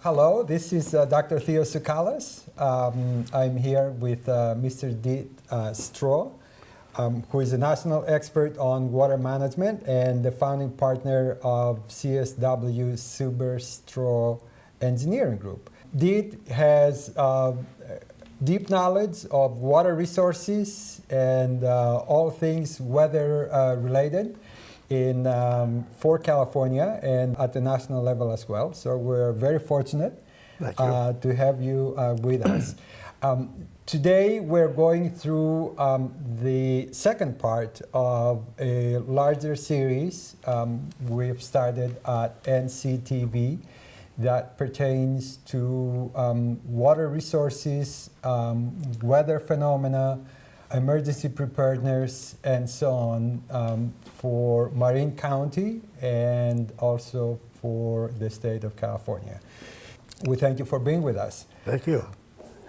Hello, this is Dr. Theo Tsoukalas. I'm here with Mr. Diet Stroeh, who is a national expert on water management and the founding partner of CSW Stroeh Engineering Group. Diet has deep knowledge of water resources and all things weather related for California and at the national level as well. So we're very fortunate to have you with us. Today we're going through the second part of a larger series we've started at NCTV that pertains to water resources, weather phenomena, emergency preparedness, and so on for Marin County and also for the state of California. We thank you for being with us. Thank you.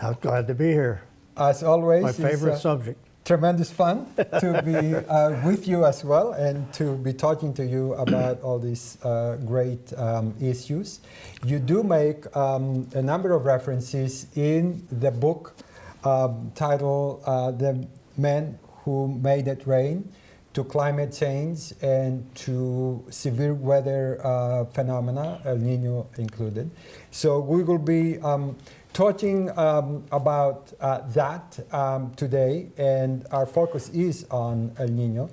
I'm glad to be here. As always, my favorite subject. Tremendous fun to be with you as well and to be talking to you about all these great issues. You do make a number of references in the book titled The Men Who Made It Rain, to climate change and to severe weather phenomena, El Nino included. So we will be talking about that today, and our focus is on El Nino.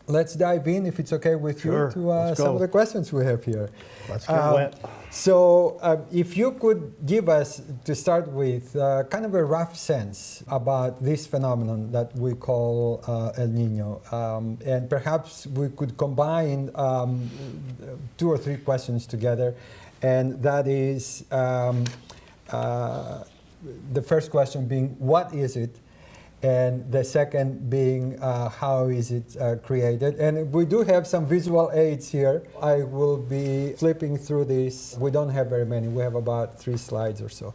Let's dive in, if it's okay with you, to some of the questions we have here. Let's get wet. So if you could give us, to start with, kind of a rough sense about this phenomenon that we call El Nino. And perhaps we could combine 2 or 3 questions together. And that is, the first question being, what is it? And the second being, how is it created? And we do have some visual aids here. I will be flipping through this. We don't have very many. We have about 3 slides or so.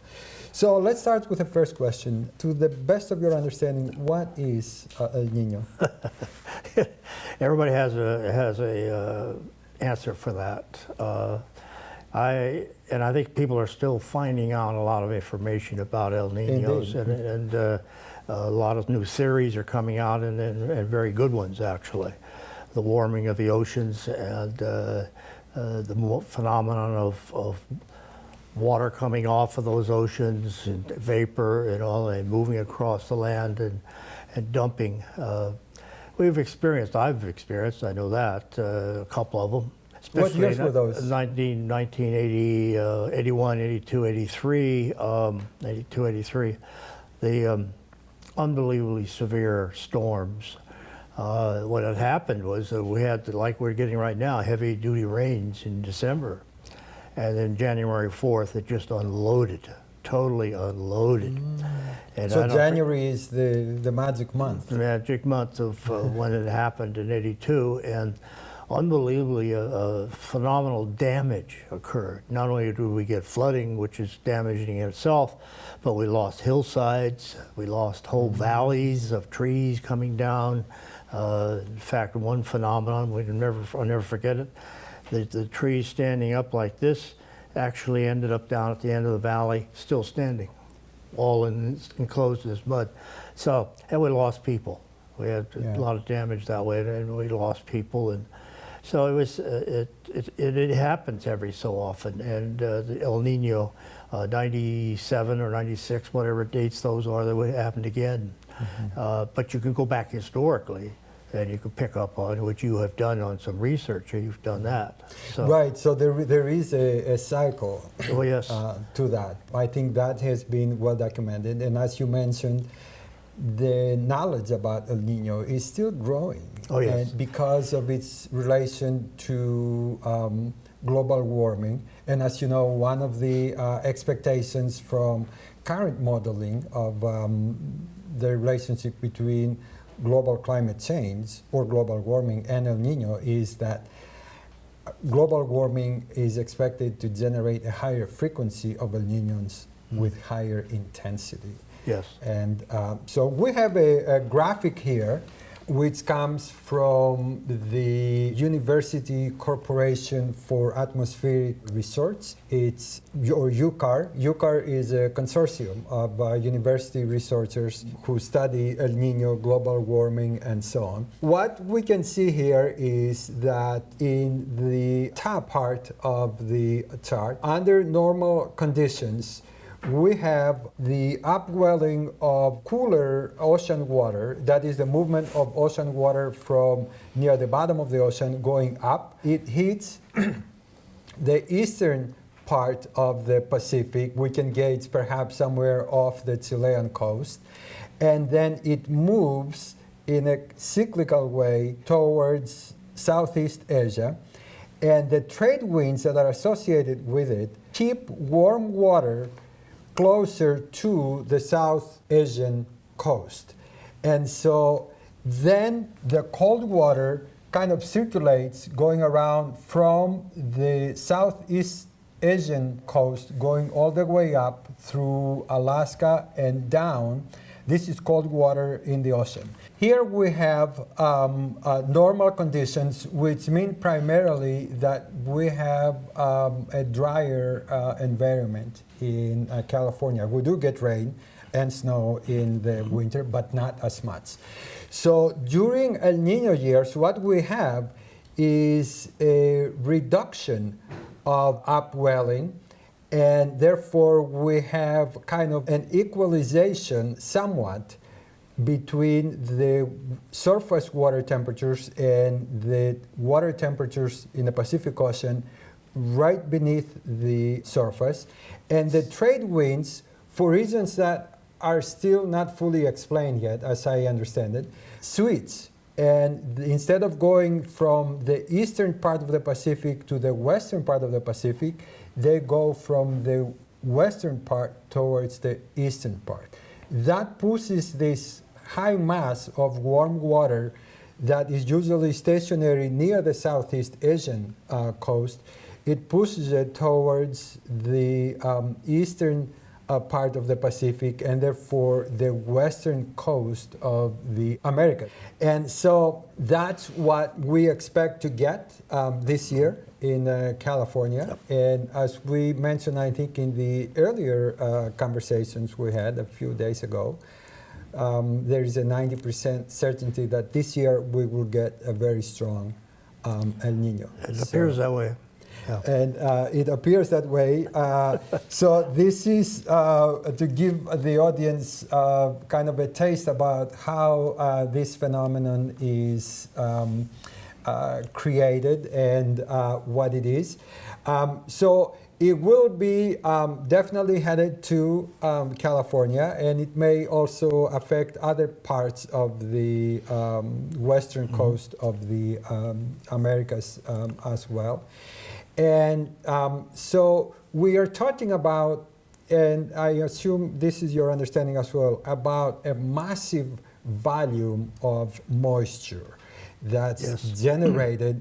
So let's start with the first question. To the best of your understanding, what is El Nino? Everybody has a answer for that. I think people are still finding out a lot of information about El Ninos, and a lot of new theories are coming out, and very good ones, actually. The warming of the oceans and the phenomenon of water coming off of those oceans and vapor and all, and moving across the land and dumping. I've experienced, I know that, a couple of them. What years were those? 1980, 81, 82, 83, 82, 83. The unbelievably severe storms. What had happened was that we had, like we're getting right now, heavy duty rains in December. And then January 4th, it just unloaded, totally unloaded. And so January is the magic month. The magic month of when it happened in 82. And unbelievably phenomenal damage occurred. Not only did we get flooding, which is damaging in itself, but we lost hillsides, we lost whole valleys of trees coming down. In fact, one phenomenon, I'll never forget it, the trees standing up like this actually ended up down at the end of the valley, still standing, all enclosed in this mud. So, and we lost people. We had a lot of damage that way, and we lost people. And so it was. It happens every so often, and the El Nino, 97 or 96, whatever dates those are, that happened again. But you can go back historically, and you can pick up on what you have done on some research. You've done that. So. Right. So there is a cycle. Oh, yes. To that. I think that has been well documented, and as you mentioned, the knowledge about El Nino is still growing. Oh, yes. And because of its relation to global warming. And as you know, one of the expectations from current modeling of the relationship between global climate change or global warming and El Nino is that global warming is expected to generate a higher frequency of El Ninos with higher intensity. Yes. And so we have a graphic here which comes from the University Corporation for Atmospheric Research. It's or UCAR. UCAR is a consortium of university researchers who study El Nino, global warming, and so on. What we can see here is that in the top part of the chart, under normal conditions, we have the upwelling of cooler ocean water, that is the movement of ocean water from near the bottom of the ocean going up. It hits the eastern part of the Pacific. We can gauge perhaps somewhere off the Chilean coast. And then it moves in a cyclical way towards Southeast Asia. And the trade winds that are associated with it keep warm water closer to the South Asian coast. And so then the cold water kind of circulates going around from the Southeast Asian coast, going all the way up through Alaska and down. This is cold water in the ocean. Here we have normal conditions, which mean primarily that we have a drier environment in California. We do get rain and snow in the winter, but not as much. So during El Nino years, what we have is a reduction of upwelling, and therefore we have kind of an equalization somewhat between the surface water temperatures and the water temperatures in the Pacific Ocean right beneath the surface. And the trade winds, for reasons that are still not fully explained yet, as I understand it, switch. And instead of going from the eastern part of the Pacific to the western part of the Pacific, they go from the western part towards the eastern part. That pushes this high mass of warm water that is usually stationary near the Southeast Asian coast. It pushes it towards the eastern part of the Pacific, and therefore the western coast of the Americas. And so that's what we expect to get this year in California. Yep. And as we mentioned, I think in the earlier conversations we had a few days ago, there is a 90% certainty that this year we will get a very strong El Nino. It appears that way. Yeah. And it appears that way. So this is to give the audience kind of a taste about how this phenomenon is created and what it is. So it will be definitely headed to California, and it may also affect other parts of the western coast of the Americas as well. And so we are talking about, and I assume this is your understanding as well, about a massive volume of moisture that's generated.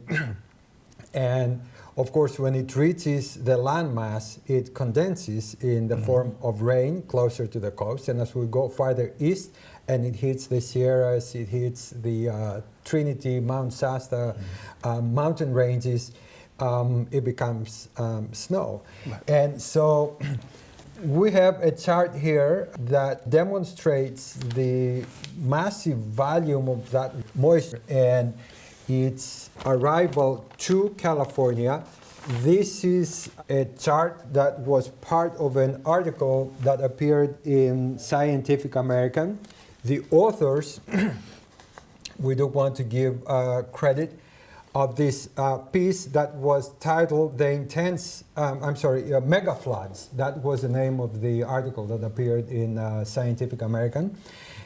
And of course, when it reaches the landmass, it condenses in the form of rain closer to the coast. And as we go farther east and it hits the Sierras, it hits the Trinity, Mount Shasta mountain ranges, it becomes snow. Right. And so we have a chart here that demonstrates the massive volume of that moisture and its arrival to California. This is a chart that was part of an article that appeared in Scientific American. The authors, we do want to give credit of this piece that was titled The Intense, Mega Floods. That was the name of the article that appeared in Scientific American.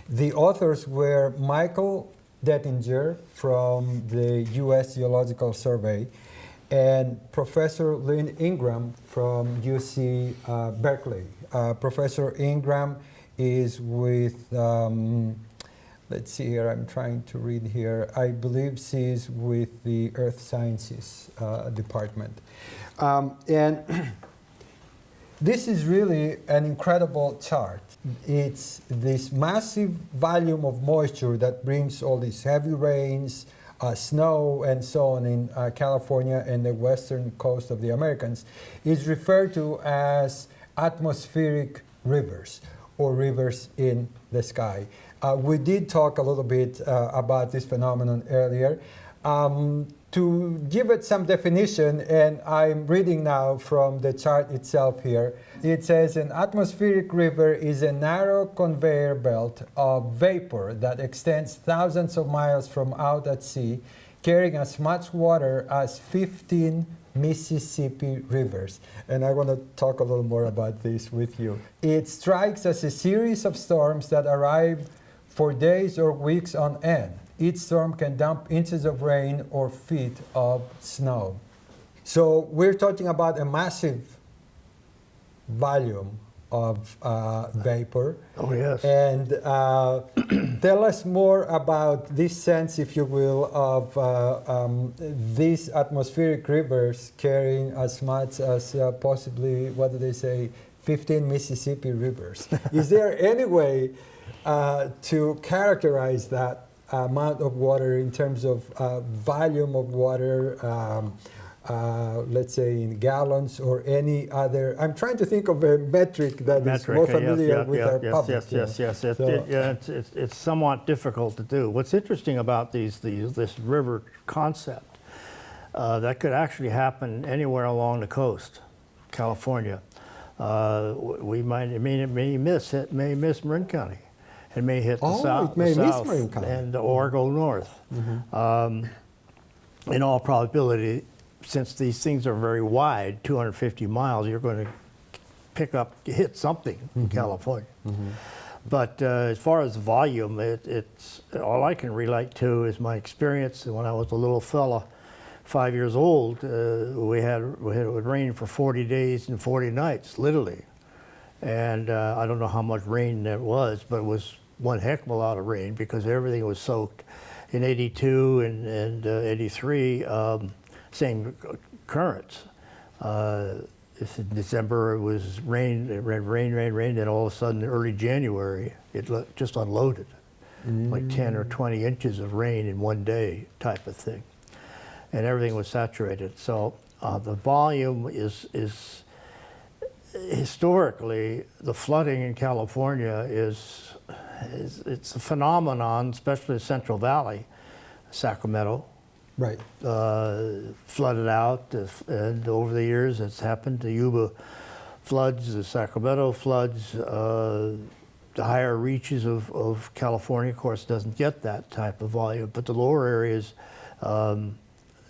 The authors were Michael Dettinger from the U.S. Geological Survey and Professor Lynn Ingram from UC Berkeley. Professor Ingram is with, let's see here, I'm trying to read here. I believe she's with the Earth Sciences Department. And This is really an incredible chart. It's this massive volume of moisture that brings all these heavy rains, snow, and so on in California and the western coast of the Americas is referred to as atmospheric rivers or rivers in the sky. We did talk a little bit about this phenomenon earlier. To give it some definition, and I'm reading now from the chart itself here, it says an atmospheric river is a narrow conveyor belt of vapor that extends thousands of miles from out at sea, carrying as much water as 15 Mississippi rivers. And I want to talk a little more about this with you. It strikes as a series of storms that arrive for days or weeks on end. Each storm can dump inches of rain or feet of snow. So we're talking about a massive volume of vapor. Oh, yes. And tell us more about this sense, if you will, of these atmospheric rivers carrying as much as possibly, what do they say, 15 Mississippi rivers. Is there any way to characterize that amount of water in terms of volume of water, let's say in gallons or any other? I'm trying to think of a metric that is more familiar with our public. Yes. It's somewhat difficult to do. What's interesting about this river concept, that could actually happen anywhere along the coast, California. It may miss Marin County. It may hit the south, or go north. Mm-hmm. In all probability, since these things are very wide, 250 miles, you're going to hit something in California. Mm-hmm. But as far as volume, it's all I can relate to is my experience when I was a little fella, 5 years old. It would rain for 40 days and 40 nights, literally. And I don't know how much rain that was, but it was one heck of a lot of rain because everything was soaked. In 82 and 83, same currents. In December it was rain, and all of a sudden early January it just unloaded. Like 10 or 20 inches of rain in one day type of thing. And everything was saturated. So the volume is historically, the flooding in California it's a phenomenon, especially the Central Valley, Sacramento. Right. Flooded out, and over the years it's happened. The Yuba floods, the Sacramento floods, the higher reaches of California, of course, doesn't get that type of volume, but the lower areas,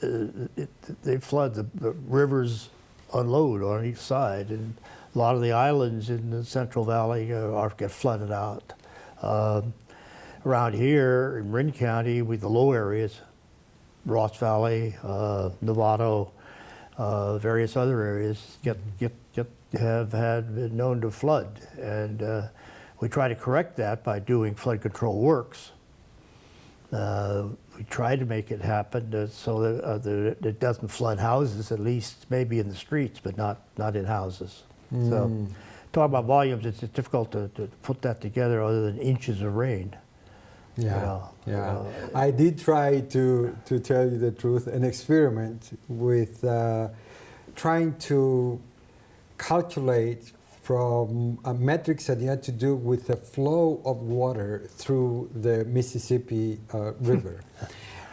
they flood. The rivers unload on each side, and a lot of the islands in the Central Valley get flooded out. Around here in Marin County, with the low areas, Ross Valley, Novato, various other areas have been known to flood, and we try to correct that by doing flood control works. We try to make it happen so that it doesn't flood houses, at least maybe in the streets, but not in houses. So, talk about volumes, it's difficult to put that together other than inches of rain. Yeah, I did try to tell you the truth, an experiment with trying to calculate from metrics that had to do with the flow of water through the Mississippi River.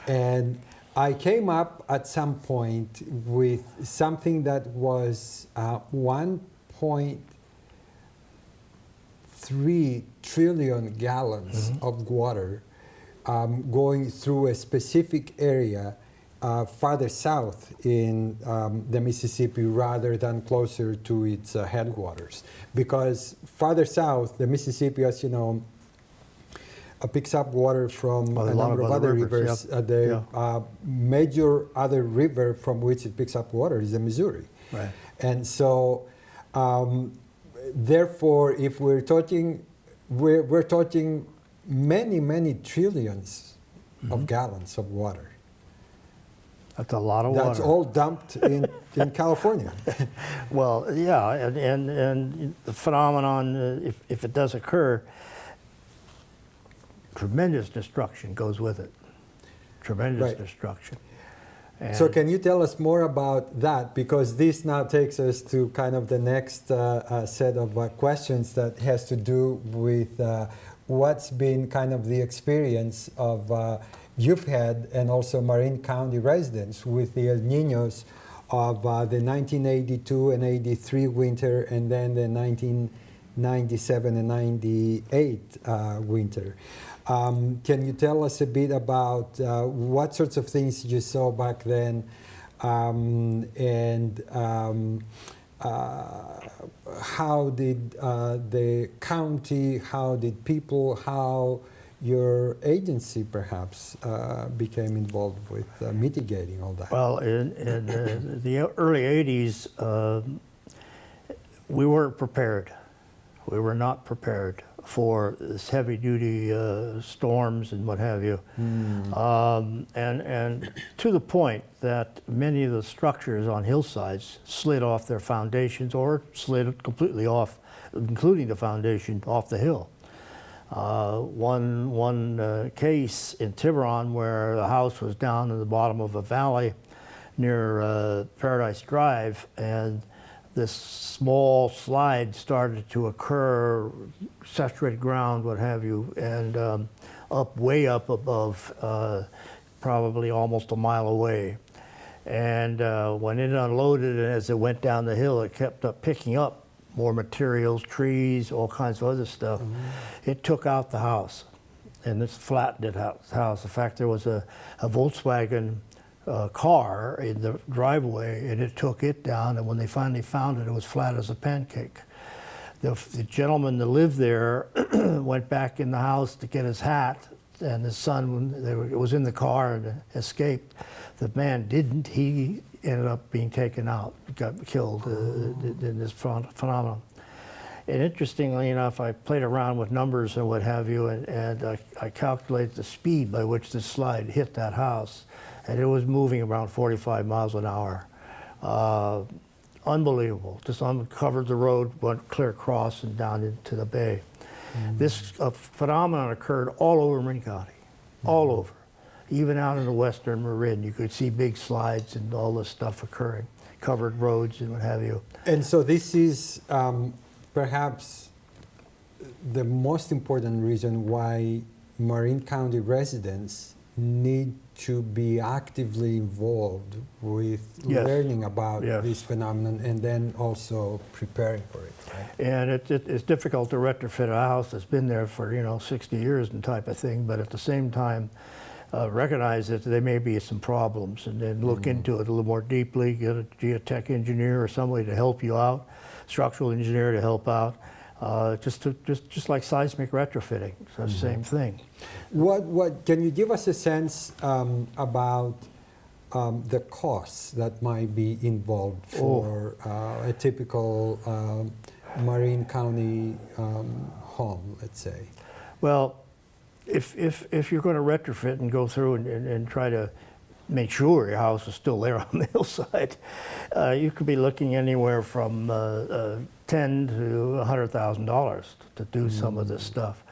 And I came up at some point with something that was 1.3 trillion gallons of water going through a specific area farther south in the Mississippi rather than closer to its headwaters. Because farther south, the Mississippi, as you know, picks up water from a number of other rivers. Yep. The major other river from which it picks up water is the Missouri. Right. And so, therefore, if we're talking many trillions of gallons of water. That's a lot of water. That's all dumped in California. Well, yeah, and the phenomenon, if it does occur, tremendous destruction goes with it. Tremendous Right. destruction. So And- can you tell us more about that? Because this now takes us to kind of the next set of questions that has to do with what's been kind of the experience of you've had and also Marin County residents with the El Niños of the 1982 and 83 winter and then the 1997 and 98 winter. Can you tell us a bit about what sorts of things you saw back then and how did the county, how did people, how your agency perhaps became involved with mitigating all that? Well, in the early 80s, we weren't prepared. We were not prepared for this heavy-duty storms and what have you. And to the point that many of the structures on hillsides slid off their foundations or slid completely off, including the foundation, off the hill. One case in Tiburon where the house was down in the bottom of a valley near Paradise Drive, and this small slide started to occur, saturated ground, what have you, and way up above, probably almost a mile away. And when it unloaded, and as it went down the hill, it kept picking up more materials, trees, all kinds of other stuff. It took out the house, and it flattened the house. In fact, there was a Volkswagen car in the driveway, and it took it down, and when they finally found it, it was flat as a pancake. The gentleman that lived there went back in the house to get his hat, and his son was in the car and escaped. The man didn't. He ended up being taken out, got killed in this phenomenon. And interestingly enough, I played around with numbers and what have you, and I calculated the speed by which this slide hit that house, and it was moving around 45 miles an hour. Unbelievable. Just uncovered the road, went clear across and down into the bay. This phenomenon occurred all over Marin County, all over. Even out in the western Marin, you could see big slides and all this stuff occurring, covered roads and what have you. And so this is perhaps the most important reason why Marin County residents need to be actively involved with learning about this phenomenon and then also preparing for it. Right? And it's difficult to retrofit a house that's been there for 60 years and type of thing, but at the same time, recognize that there may be some problems, and then look into it a little more deeply, get a geotech engineer or somebody to help you out, structural engineer to help out, just like seismic retrofitting. It's the same thing. What can you give us a sense about the costs that might be involved for a typical Marin County home, let's say? Well, if you're going to retrofit and go through and try to make sure your house is still there on the hillside, you could be looking anywhere from $10,000 to $100,000 to do some of this stuff,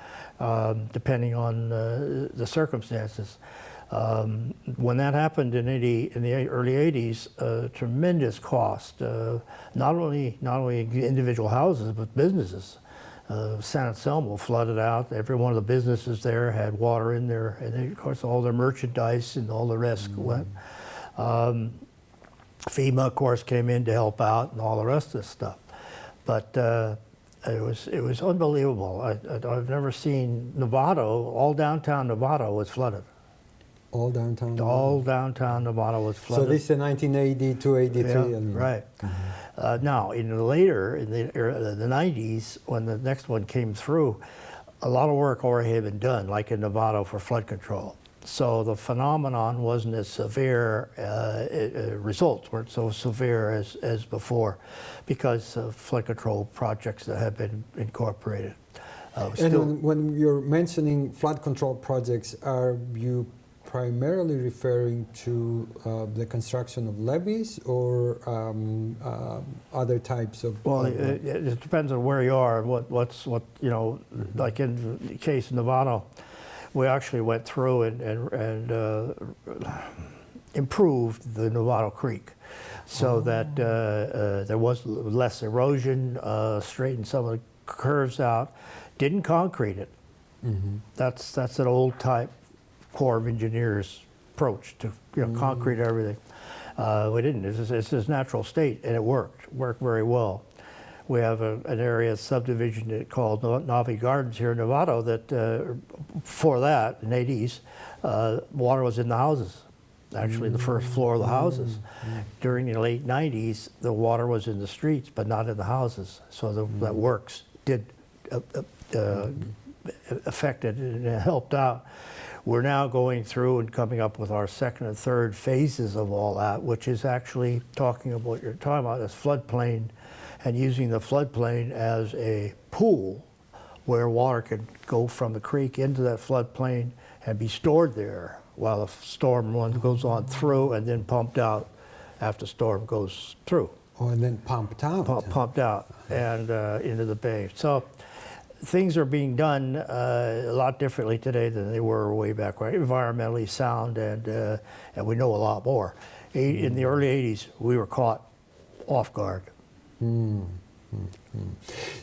depending on the circumstances. When that happened in the early 80s, tremendous cost, not only individual houses, but businesses. San Anselmo flooded out. Every one of the businesses there had water in there, and then, of course, all their merchandise and all the rest went. FEMA, of course, came in to help out, and all the rest of this stuff. But it was unbelievable. I've never seen Novato. All downtown Novato was flooded. All downtown? All downtown Novato was flooded. So this is 1980 to 83? Yeah, right. Now, later, in the 90s, when the next one came through, a lot of work already had been done, like in Novato for flood control. So the phenomenon wasn't as severe, results weren't so severe as before, because of flood control projects that have been incorporated. And when you're mentioning flood control projects, are you primarily referring to the construction of levees or other types of? Well, it depends on where you are and what you know. Like in the case of Nevada, we actually went through and improved the Novato Creek, so that there was less erosion, straightened some of the curves out, didn't concrete it. That's an old type Corps of Engineers approach to concrete everything. We didn't. It's his natural state, and it worked very well. We have an area subdivision called Navi Gardens here in Nevada that before that, in the 80s, water was in the houses. Actually, the first floor of the houses. During the late 90s, the water was in the streets, but not in the houses. So that works. Did affected and it helped out. We're now going through and coming up with our second and third phases of all that, which is actually talking about what you're talking about, this floodplain, and using the floodplain as a pool where water could go from the creek into that floodplain and be stored there while the storm one goes on through and then pumped out after the storm goes through. Oh, and then pumped out. Pumped out and into the bay. So things are being done a lot differently today than they were way back when. Environmentally sound, and we know a lot more. In the early 80s, we were caught off guard.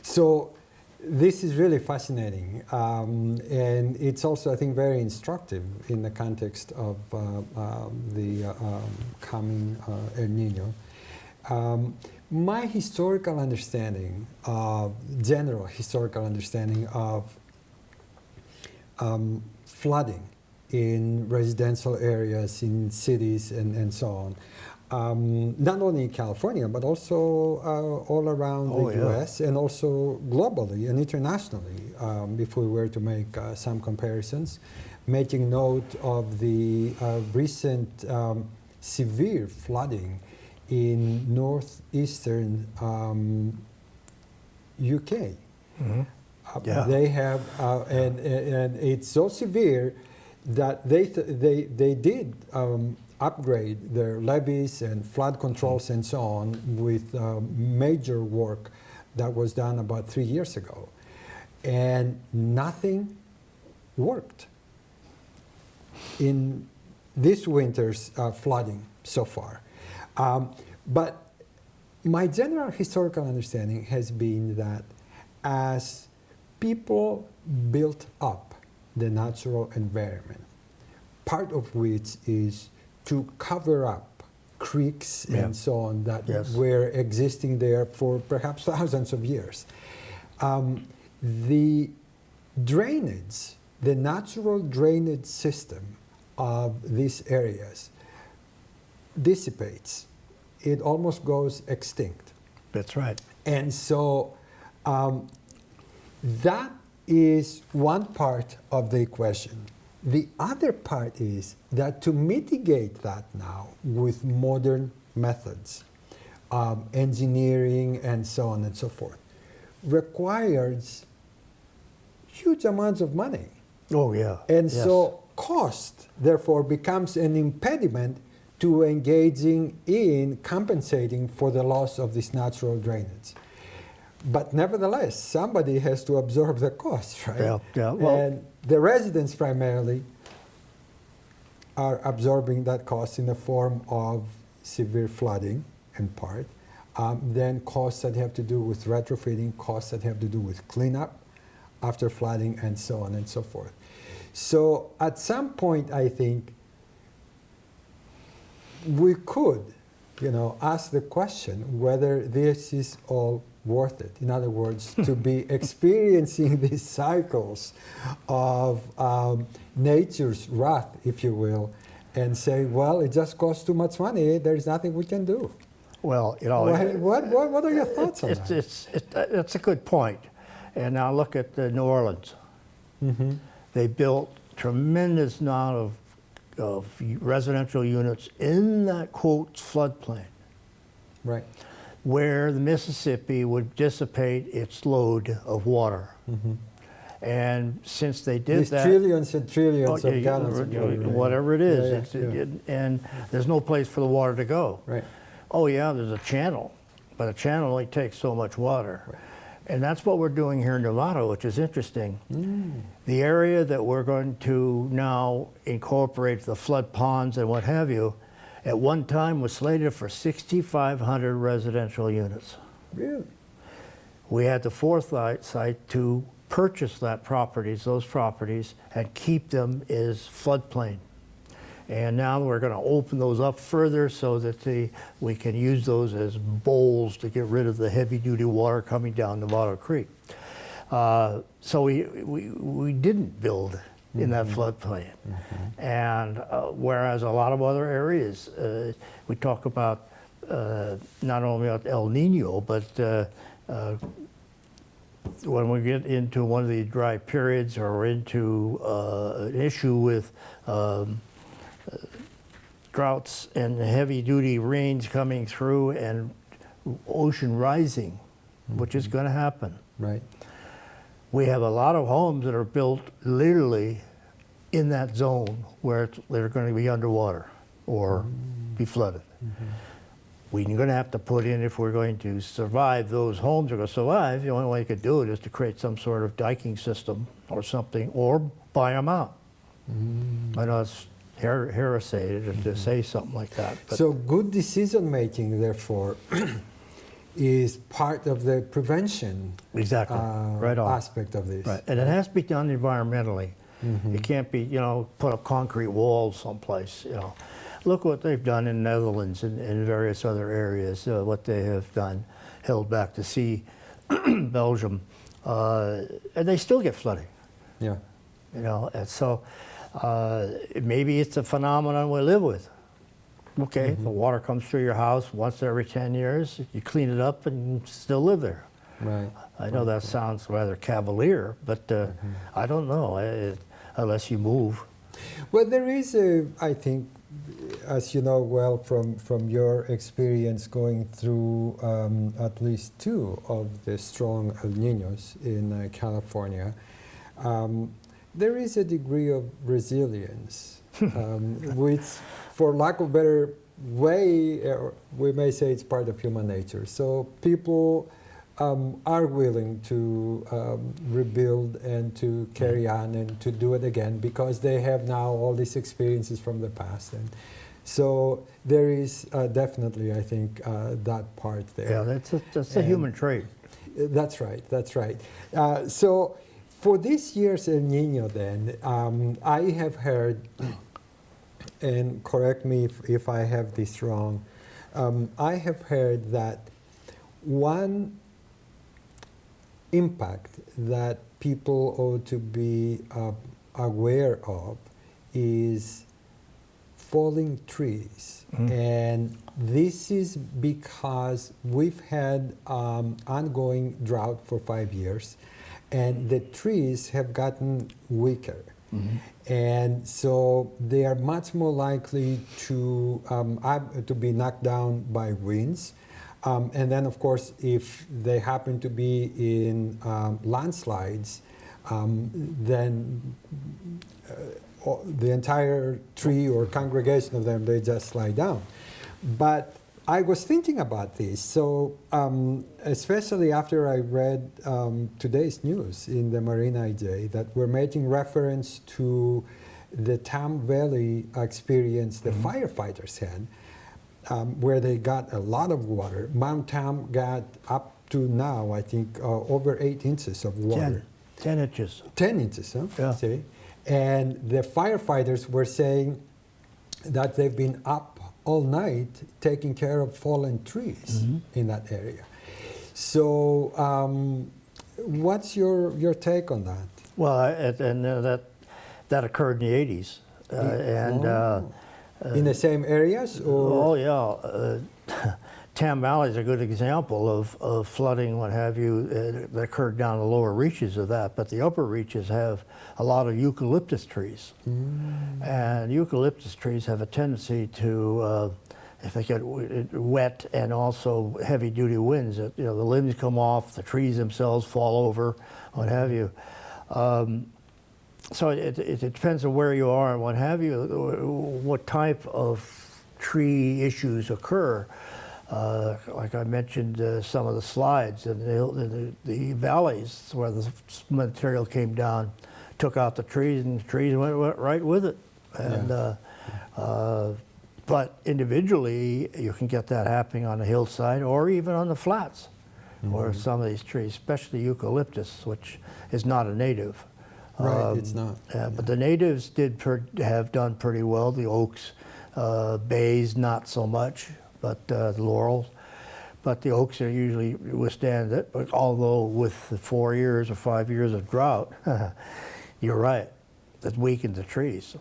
So this is really fascinating, and it's also, I think, very instructive in the context of the coming El Nino. My historical understanding, general historical understanding of flooding in residential areas, in cities, and so on, not only in California, but also all around the U.S. and also globally and internationally, if we were to make some comparisons, making note of the recent severe flooding in northeastern UK. They have, and it's so severe that they did upgrade their levees and flood controls and so on with major work that was done about 3 years ago, and nothing worked in this winter's flooding so far. But my general historical understanding has been that as people built up the natural environment, part of which is to cover up creeks and so on that were existing there for perhaps thousands of years. The drainage, the natural drainage system of these areas dissipates. It almost goes extinct. That's right. And so that is one part of the equation. The other part is that to mitigate that now with modern methods, engineering and so on and so forth, requires huge amounts of money. Oh, yeah. And so cost, therefore, becomes an impediment to engaging in compensating for the loss of this natural drainage. But nevertheless, somebody has to absorb the cost, right? Well, and the residents primarily are absorbing that cost in the form of severe flooding, in part. Then costs that have to do with retrofitting, costs that have to do with cleanup after flooding, and so on and so forth. So at some point, I think, we could, ask the question whether this is all worth it. In other words, to be experiencing these cycles of nature's wrath, if you will, and say, well, it just costs too much money. There's nothing we can do. Well, what are your thoughts on that? It's a good point. And now look at New Orleans. They built tremendous amount of residential units in that, quote, floodplain. Right. Where the Mississippi would dissipate its load of water. And since they did These that, trillions and trillions oh, of gallons of water, right? whatever it is, Yeah. and there's no place for the water to go. Right. Oh yeah, there's a channel, but a channel only takes so much water. Right. And that's what we're doing here in Nevada, which is interesting. The area that we're going to now incorporate the flood ponds and what have you, at one time was slated for 6,500 residential units. Really? We had the foresight to purchase those properties, and keep them as floodplain. And now we're going to open those up further so that we can use those as bowls to get rid of the heavy-duty water coming down Nevada Creek. So we didn't build in that floodplain. And whereas a lot of other areas, we talk about not only about El Nino, but when we get into one of the dry periods or into an issue with droughts and heavy-duty rains coming through and ocean rising, which is going to happen. Right. We have a lot of homes that are built literally in that zone where they're going to be underwater or be flooded. We're going to have to put in, if we're going to survive, those homes are going to survive, the only way you could do it is to create some sort of diking system or something, or buy them out. I know it's heresy to say something like that. But So good decision making, therefore, is part of the prevention exactly, right on. aspect of this. Right, and it has to be done environmentally. It can't be, put up concrete walls someplace, Look what they've done in Netherlands and in various other areas, what they have done, held back the sea, Belgium, and they still get flooding. Yeah. And so maybe it's a phenomenon we live with. Okay, the water comes through your house once every 10 years, you clean it up and still live there. Right. I know that sounds rather cavalier, but I don't know, unless you move. Well, there is I think, as you know well from your experience going through at least two of the strong El Niños in California, there is a degree of resilience, which, for lack of a better way, we may say it's part of human nature. So people are willing to rebuild and to carry on and to do it again because they have now all these experiences from the past. And so there is definitely, I think, that part there. Yeah, that's a human trait. That's right, that's right. So for this year's El Nino then, I have heard, and correct me if I have this wrong, I have heard that one impact that people ought to be aware of is falling trees. And this is because we've had ongoing drought for 5 years, and the trees have gotten weaker. And so they are much more likely to be knocked down by winds. And then, of course, if they happen to be in landslides, then the entire tree or congregation of them, they just slide down. But I was thinking about this, so especially after I read today's news in the Marin IJ that we're making reference to the Tam Valley experience the firefighters had, where they got a lot of water. Mount Tam got up to now, I think, over 8 inches of water. 10 inches. 10 inches, huh? Yeah. See? And the firefighters were saying that they've been up all night taking care of fallen trees in that area. So what's your take on that? Well, that occurred in the 80s. In the same areas? Or? Oh, yeah. Tam Valley is a good example of flooding, what have you, that occurred down the lower reaches of that. But the upper reaches have a lot of eucalyptus trees. And eucalyptus trees have a tendency to, if they get wet and also heavy-duty winds, the limbs come off, the trees themselves fall over, what have you. So it depends on where you are and what have you, what type of tree issues occur. Like I mentioned, some of the slides and the valleys where the material came down, took out the trees, and the trees went right with it. And but individually, you can get that happening on the hillside or even on the flats, where some of these trees, especially eucalyptus, which is not a native. Right, it's not. But the natives have done pretty well. The oaks, bays, not so much, but the laurels. But the oaks are usually withstand it. But although with the 4 years or 5 years of drought, you're right, it weakened the trees.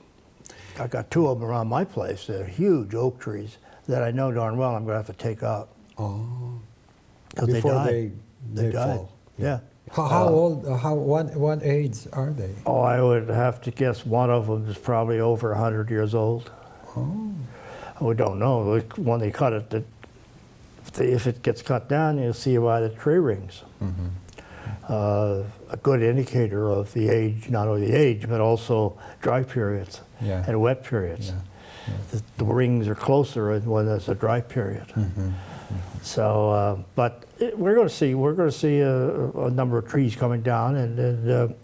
I got 2 of them around my place. They're huge oak trees that I know darn well I'm going to have to take out. Oh, Before they died. fall. Yeah. How old? What age are they? Oh, I would have to guess one of them is probably over 100 years old. Oh. We don't know. When they cut it, if it gets cut down, you'll see by the tree rings. A good indicator of the age, not only the age, but also dry periods and wet periods. The rings are closer when there's a dry period. So, but we're going to see a number of trees coming down, and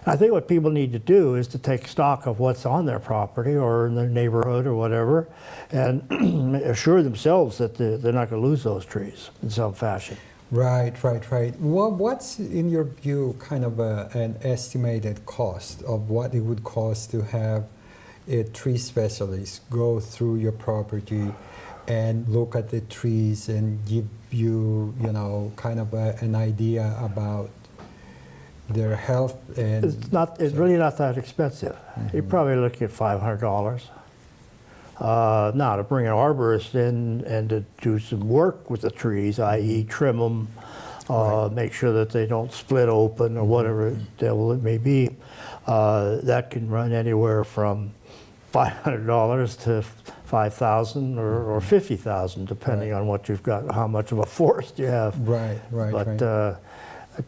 I think what people need to do is to take stock of what's on their property or in their neighborhood or whatever, and assure themselves that they're not going to lose those trees in some fashion. Right. Well, what's, in your view, kind of an estimated cost of what it would cost to have a tree specialist go through your property and look at the trees and give you, kind of an idea about their health? And It's really not that expensive. You're probably looking at $500. Now, to bring an arborist in and to do some work with the trees, i.e. trim them, make sure that they don't split open or whatever devil it may be, that can run anywhere from $500 to $5,000 or $50,000, depending on what you've got, how much of a forest you have. Right. But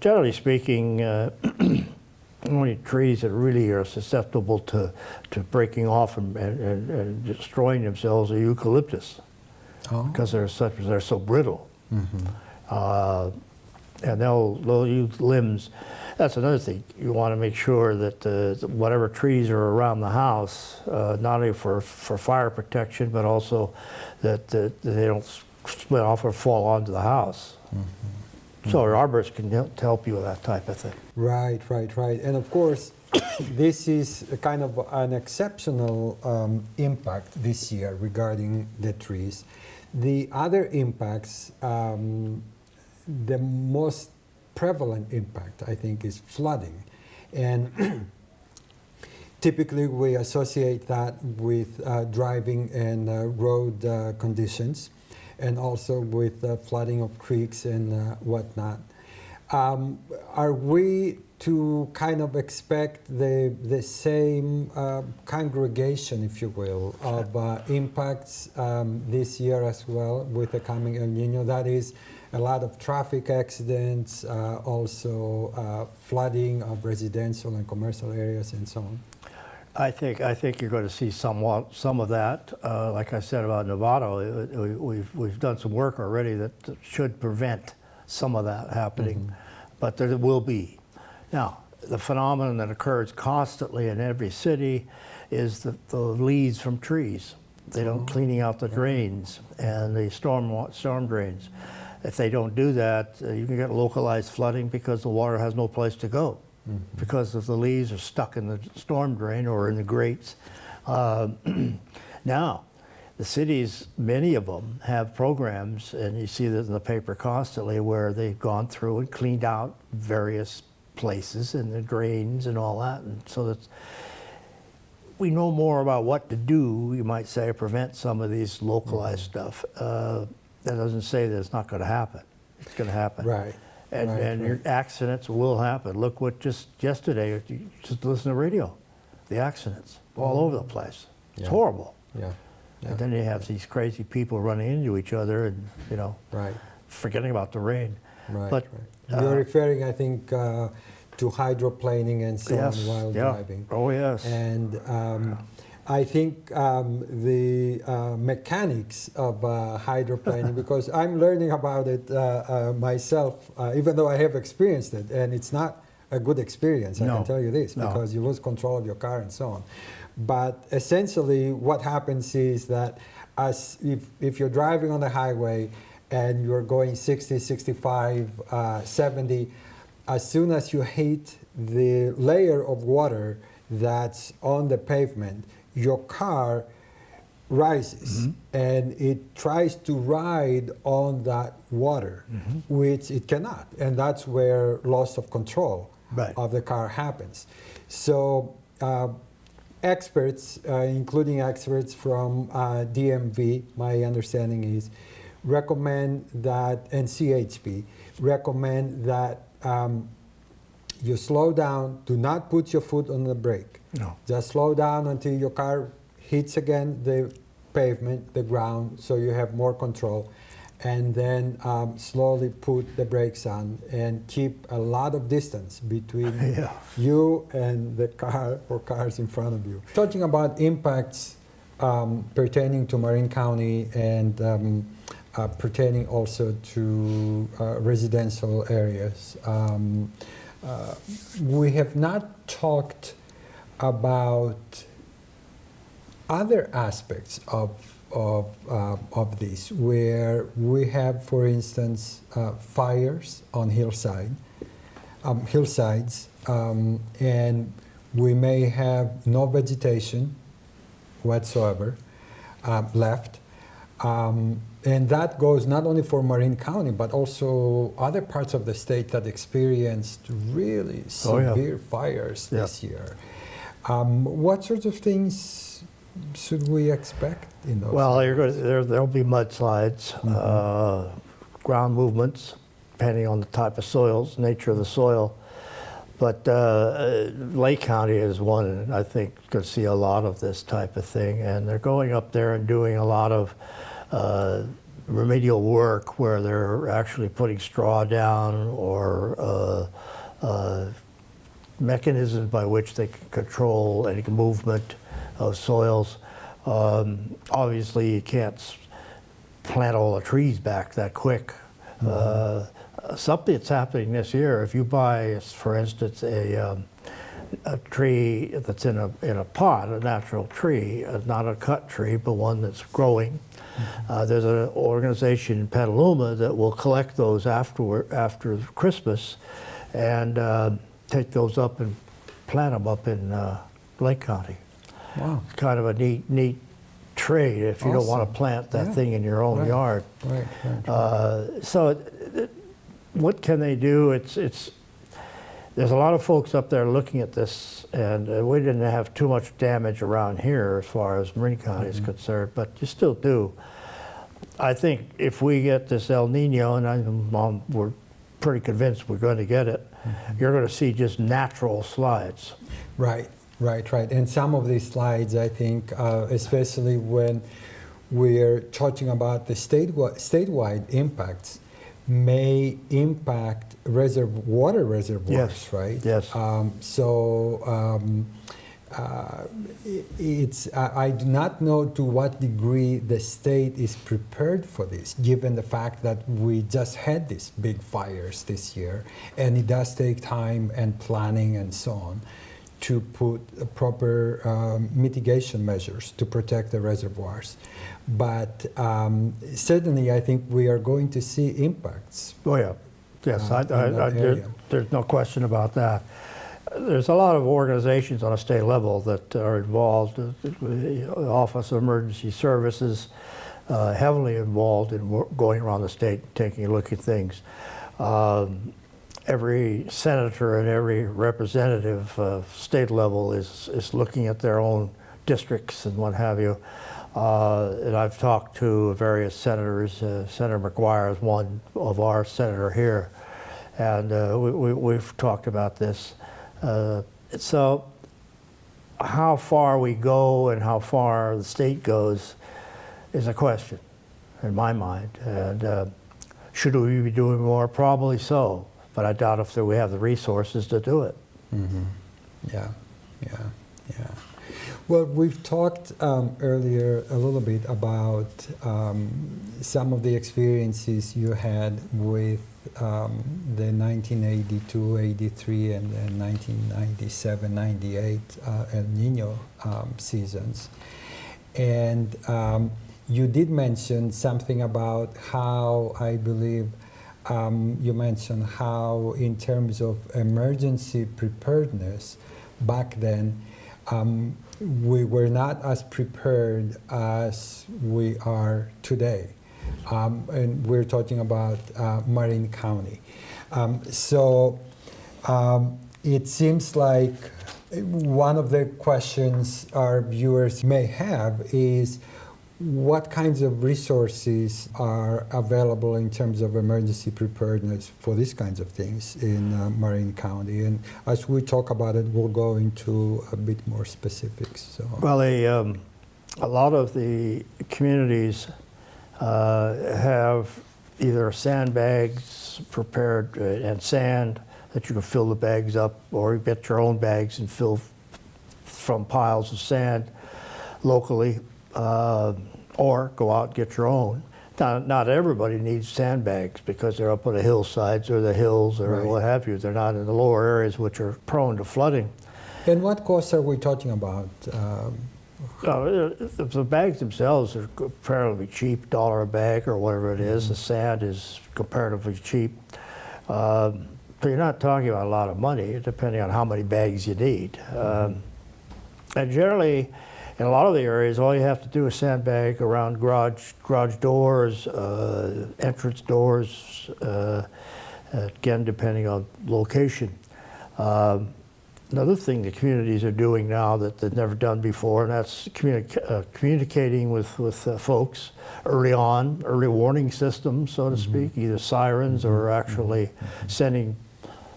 generally speaking, only trees that really are susceptible to breaking off and destroying themselves are eucalyptus, because they're so brittle, and they'll use limbs. That's another thing. You want to make sure that whatever trees are around the house, not only for fire protection, but also that they don't split off or fall onto the house. So an arborist can help you with that type of thing. Right. And of course, this is a kind of an exceptional impact this year regarding the trees. The other impacts, the most prevalent impact, I think, is flooding. And typically we associate that with driving and road conditions, and also with flooding of creeks and whatnot. Are we to kind of expect the same congregation, if you will, of impacts this year as well with the coming El Nino? That is, a lot of traffic accidents, also flooding of residential and commercial areas and so on. I think you're going to see some of that. Like I said about Novato, we've done some work already that should prevent some of that happening, but there will be. Now, the phenomenon that occurs constantly in every city is the leaves from trees. They don't cleaning out the drains and the storm drains. If they don't do that, you can get localized flooding because the water has no place to go. Because if the leaves are stuck in the storm drain or in the grates. Now, the cities, many of them, have programs, and you see this in the paper constantly, where they've gone through and cleaned out various places and the drains and all that. And so that we know more about what to do, you might say, to prevent some of these localized stuff. That doesn't say that it's not going to happen. It's going to happen. Right. And your accidents will happen. Look what just yesterday, just listen to the radio, the accidents all over the place. It's horrible. Yeah. And then you have these crazy people running into each other and, forgetting about the rain. Right. But you're referring, I think, to hydroplaning and so on while driving. Oh, yes. And I think the mechanics of hydroplaning, because I'm learning about it myself, even though I have experienced it, and it's not a good experience, I can tell you this, because you lose control of your car and so on. But essentially what happens is that if you're driving on the highway and you're going 60, 65, 70, as soon as you hit the layer of water that's on the pavement, your car rises and it tries to ride on that water, which it cannot. And that's where loss of control of the car happens. So experts, including experts from DMV, my understanding is, recommend that, and CHP, recommend that you slow down, do not put your foot on the brake. No. Just slow down until your car hits again the pavement, the ground, so you have more control. And then slowly put the brakes on and keep a lot of distance between you and the car or cars in front of you. Talking about impacts pertaining to Marin County and pertaining also to residential areas. We have not talked about other aspects of this, where we have, for instance, fires on hillsides, and we may have no vegetation whatsoever left. And that goes not only for Marin County, but also other parts of the state that experienced really severe fires this year. What sorts of things should we expect in those? Well, there'll be mudslides, ground movements, depending on the type of soils, nature of the soil. But Lake County is one, I think, going to see a lot of this type of thing. And they're going up there and doing a lot of remedial work where they're actually putting straw down or mechanisms by which they can control any movement of soils. Obviously, you can't plant all the trees back that quick. Something that's happening this year, if you buy, for instance, a tree that's in a pot, a natural tree, not a cut tree, but one that's growing. There's an organization in Petaluma that will collect those after Christmas and take those up and plant them up in Lake County. Wow. Kind of a neat trade if you don't want to plant that thing in your own yard. Right. So what can they do? There's a lot of folks up there looking at this, and we didn't have too much damage around here as far as Marin County is concerned, but you still do. I think if we get this El Nino, and we're pretty convinced we're going to get it, you're going to see just natural slides. Right. And some of these slides, I think, especially when we're talking about the statewide impacts, may impact water reservoirs, right? Yes. I do not know to what degree the state is prepared for this, given the fact that we just had these big fires this year, and it does take time and planning and so on to put proper mitigation measures to protect the reservoirs. But certainly, I think we are going to see impacts. Oh yeah, yes, there's no question about that. There's a lot of organizations on a state level that are involved. The Office of Emergency Services, heavily involved in going around the state, taking a look at things. Every senator and every representative state level is looking at their own districts and what have you. And I've talked to various senators. Senator McGuire is one of our senator here, and we've talked about this. So how far we go and how far the state goes is a question in my mind. And should we be doing more? Probably so. but I doubt if we have the resources to do it. Yeah, yeah, yeah. Well, we've talked earlier a little bit about some of the experiences you had with the 1982, 83, and then 1997, 98 El Nino seasons. And you did mention something about how, I believe, you mentioned how in terms of emergency preparedness back then, we were not as prepared as we are today. And we're talking about Marin County. So it seems like one of the questions our viewers may have is, what kinds of resources are available in terms of emergency preparedness for these kinds of things in Marin County? And as we talk about it, we'll go into a bit more specifics. So. Well, a lot of the communities have either sandbags prepared and sand that you can fill the bags up, or you get your own bags and fill from piles of sand locally. Or go out and get your own. Not everybody needs sandbags because they're up on the hillsides or the hills or what have you. They're not in the lower areas which are prone to flooding. And what costs are we talking about? The bags themselves are comparatively cheap, $1 a bag or whatever it is. The sand is comparatively cheap. So you're not talking about a lot of money, depending on how many bags you need. And generally, in a lot of the areas, all you have to do is sandbag around garage doors, entrance doors, again, depending on location. Another thing the communities are doing now that they've never done before, and that's communicating with folks early on, early warning systems, so to speak, either sirens or actually sending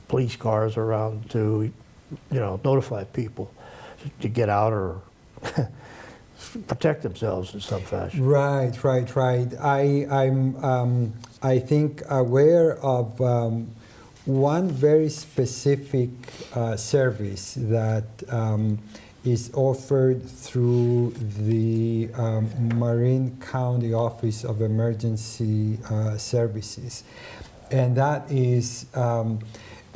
police cars around to, notify people to get out or protect themselves in some fashion. Right. I'm I think aware of one very specific service that is offered through the Marin County Office of Emergency Services, and that is a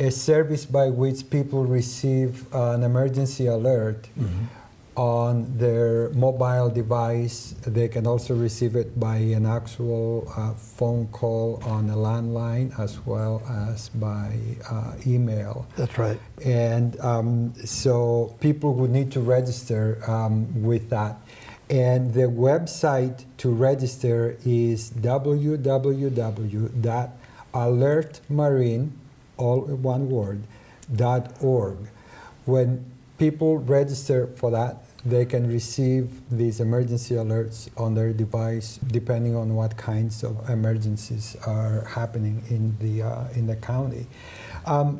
service by which people receive an emergency alert on their mobile device. They can also receive it by an actual phone call on a landline, as well as by email. That's right. And so people would need to register with that. And the website to register is www.alertmarin, all one word, .org. When people register for that, they can receive these emergency alerts on their device, depending on what kinds of emergencies are happening in the county.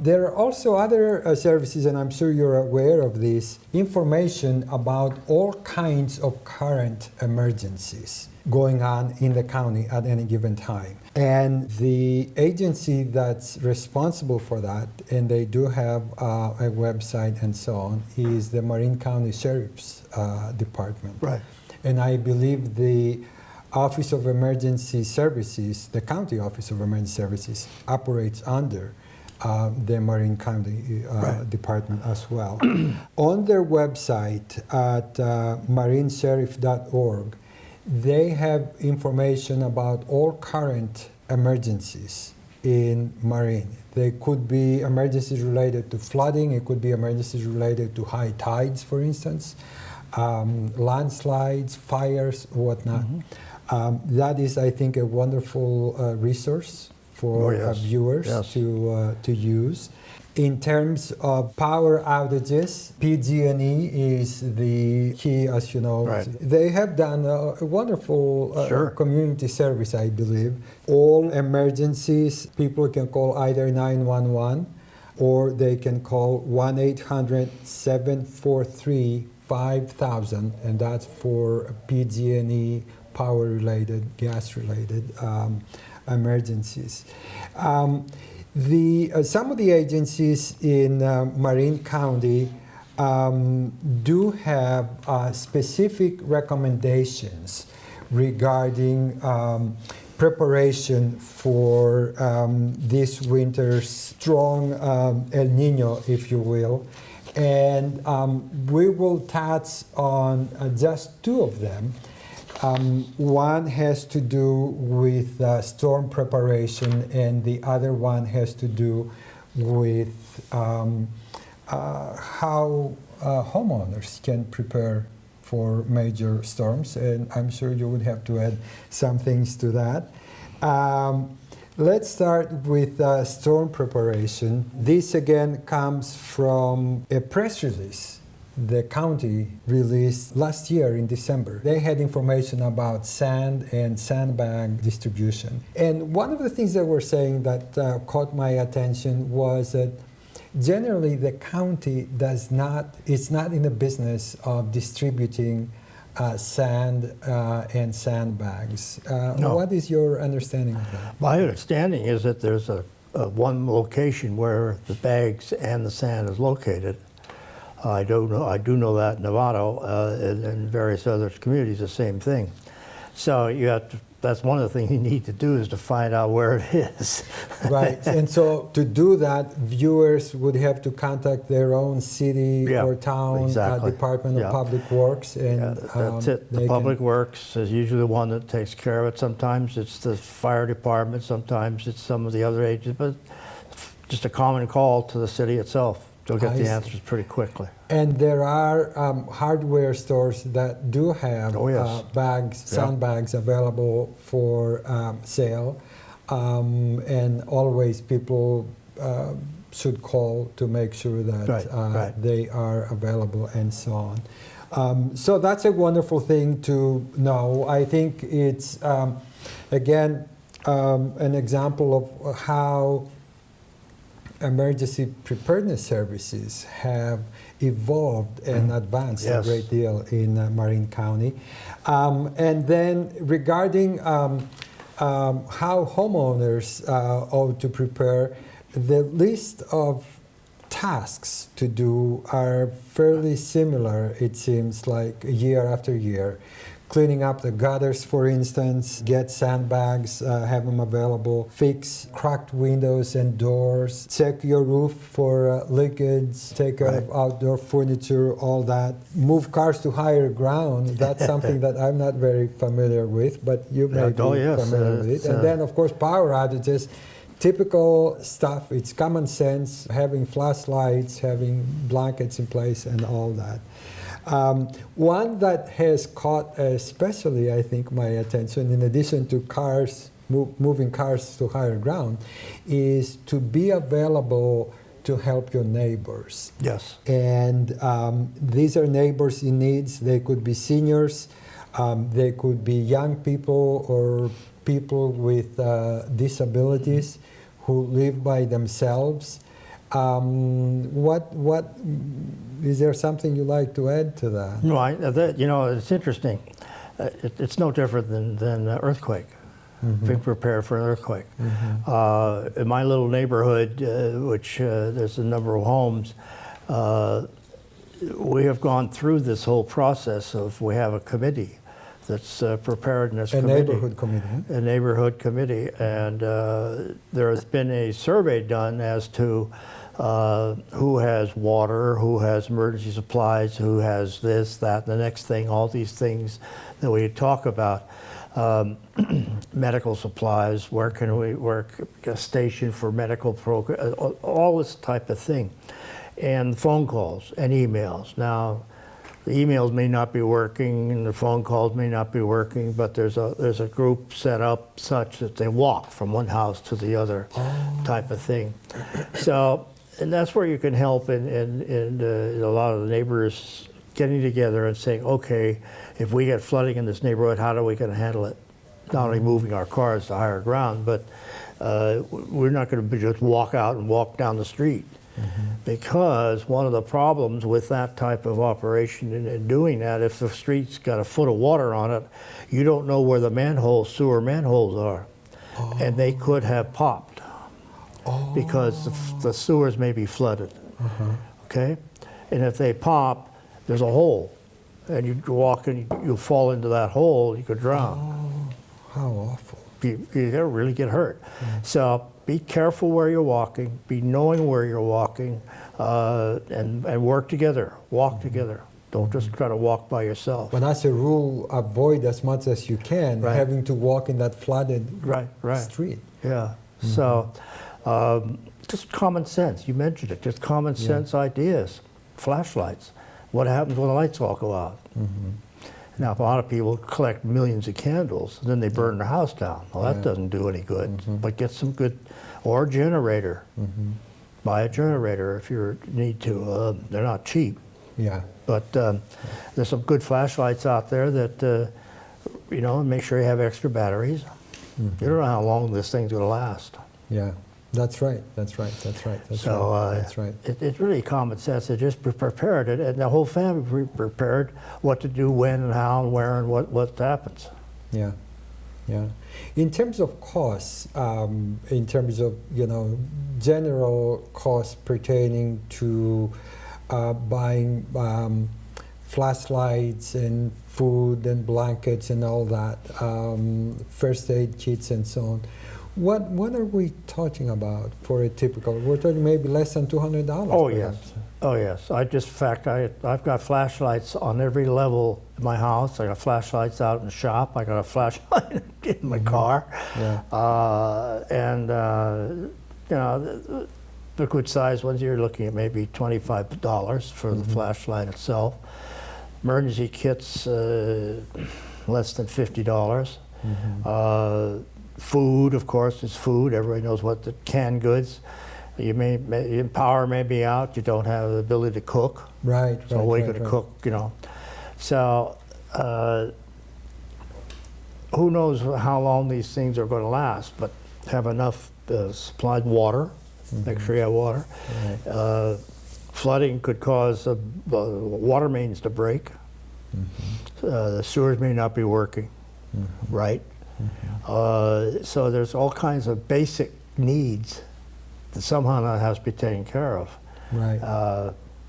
There are also other services, and I'm sure you're aware of this, information about all kinds of current emergencies going on in the county at any given time. And the agency that's responsible for that, and they do have a website and so on, is the Marin County Sheriff's Department. Right. And I believe the Office of Emergency Services, the County Office of Emergency Services, operates under the Marin County Department as well. On their website at marinsheriff.org, they have information about all current emergencies in Marin. They could be emergencies related to flooding, it could be emergencies related to high tides, for instance, landslides, fires, whatnot. That is, I think, a wonderful resource for viewers to use. In terms of power outages, PG&E is the key, as you know. Right. They have done a wonderful community service, I believe. All emergencies, people can call either 911 or they can call 1-800-743-5000, and that's for PG&E, power-related, gas-related emergencies. Some of the agencies in Marin County do have specific recommendations regarding preparation for this winter's strong El Nino, if you will. And we will touch on just two of them. One has to do with storm preparation, and the other one has to do with how homeowners can prepare for major storms. And I'm sure you would have to add some things to that. Let's start with storm preparation. This again comes from a press release the county released last year in December. They had information about sand and sandbag distribution. And one of the things they were saying that caught my attention was that generally the county is not in the business of distributing sand and sandbags. No. What is your understanding of that? My understanding is that there's a one location where the bags and the sand is located. I do know that in Nevada and in various other communities, the same thing. So you have to, that's one of the things you need to do is to find out where it is. Right, and so to do that, viewers would have to contact their own city or town Department of Public Works. And that's it. The Public Works is usually the one that takes care of it. Sometimes it's the fire department, sometimes it's some of the other agencies, but just a common call to the city itself. You'll get the answers pretty quickly. And there are hardware stores that do have sandbags available for sale. And always people should call to make sure that they are available and so on. So that's a wonderful thing to know. I think it's, again, an example of how emergency preparedness services have evolved and advanced a great deal in Marin County. And then regarding how homeowners ought to prepare, the list of tasks to do are fairly similar, it seems like, year after year. Cleaning up the gutters, for instance, get sandbags, have them available, fix cracked windows and doors, check your roof for leakage, take care of outdoor furniture, all that. Move cars to higher ground, that's something that I'm not very familiar with, but you may be familiar with it. And then, of course, power outages. Typical stuff, it's common sense, having flashlights, having blankets in place and all that. One that has caught especially, I think, my attention, in addition to cars, moving cars to higher ground, is to be available to help your neighbors. Yes. And these are neighbors in needs. They could be seniors, they could be young people or people with disabilities who live by themselves. Is there something you'd like to add to that? No, it's interesting. It's no different than earthquake. Being prepared for an earthquake. In my little neighborhood, which there's a number of homes, we have gone through this whole process of, we have a committee that's a preparedness committee. A neighborhood committee. A neighborhood committee. And there has been a survey done as to who has water, who has emergency supplies, who has this, that, the next thing, all these things that we talk about. Medical supplies, where can we work, a station for medical program, all this type of thing. And phone calls and emails. Now, the emails may not be working and the phone calls may not be working, but there's a group set up such that they walk from one house to the other type of thing. So, and that's where you can help in a lot of the neighbors getting together and saying, okay, if we get flooding in this neighborhood, how are we going to handle it? Not only moving our cars to higher ground, but we're not going to just walk out and walk down the street. Because one of the problems with that type of operation and doing that, if the street's got a foot of water on it, you don't know where the sewer manholes are. And they could have popped. because the sewers may be flooded. Okay, and if they pop, there's a hole, and you walk and you'll fall into that hole. You could drown. Oh, how awful! You really get hurt. So be careful where you're walking. Be knowing where you're walking, and work together. Walk together. Don't just try to walk by yourself. But as a rule, avoid as much as you can having to walk in that flooded street. Yeah. So, just common sense. You mentioned it. Just common sense ideas. Flashlights. What happens when the lights all go out? Now, a lot of people collect millions of candles, and then they burn their house down. Well, that doesn't do any good. But get some good, or a generator. Buy a generator if you need to. They're not cheap. Yeah. But there's some good flashlights out there that, you know, make sure you have extra batteries. You don't know how long this thing's going to last. Yeah, that's right. That's right. That's right. That's right. That's right. It's really common sense to just be prepared, and the whole family be prepared what to do, when, and how, and where, and what happens. Yeah, yeah. In terms of costs, in terms of, you know, general costs pertaining to buying flashlights and food and blankets and all that, first aid kits and so on. What are we talking about for a typical? We're talking maybe less than $200. Oh perhaps. yes, oh yes. I've got flashlights on every level in my house. I got flashlights out in the shop. I got a flashlight in my car. Yeah. You know, the good size ones, you're looking at maybe $25 for the flashlight itself. Emergency kits, less than $50. Food, of course, is food. Everybody knows what the canned goods. Your power may be out. You don't have the ability to cook. Right. So what are you going to cook? You know. So who knows how long these things are going to last? But have enough supplied water. Make sure you have water. Right. Flooding could cause water mains to break. The sewers may not be working right. So there's all kinds of basic needs that somehow that has to be taken care of. Right.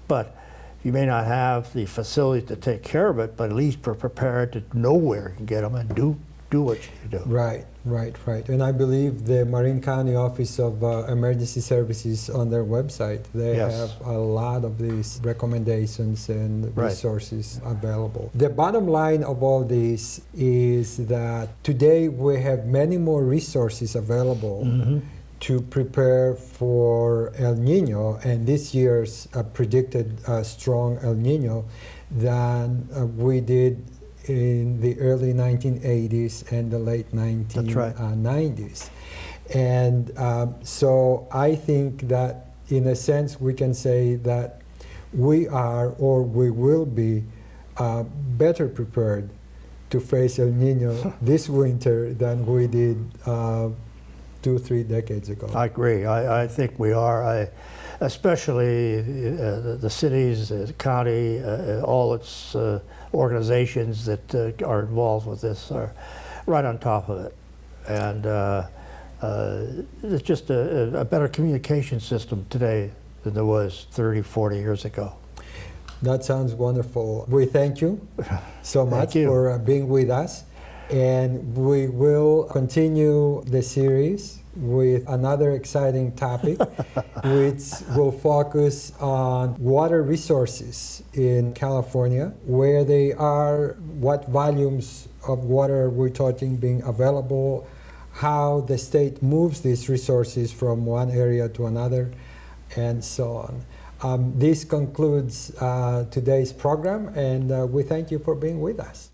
But you may not have the facility to take care of it, but at least be prepared to know where you can get them and do what you can do. Right, right, right. And I believe the Marin County Office of Emergency Services on their website, they have a lot of these recommendations and resources available. The bottom line of all this is that today we have many more resources available to prepare for El Nino and this year's predicted strong El Nino than we did in the early 1980s and the late 1990s. And so I think that in a sense we can say that we are, or we will be, better prepared to face El Nino this winter than we did 2-3 decades ago. I agree. I think we are. Especially the cities, the county, all its organizations that are involved with this are right on top of it. And it's just a better communication system today than there was 30, 40 years ago. That sounds wonderful. We thank you so much for being with us. And we will continue the series with another exciting topic, which will focus on water resources in California, where they are, what volumes of water we're talking being available, how the state moves these resources from one area to another, and so on. This concludes today's program, and we thank you for being with us.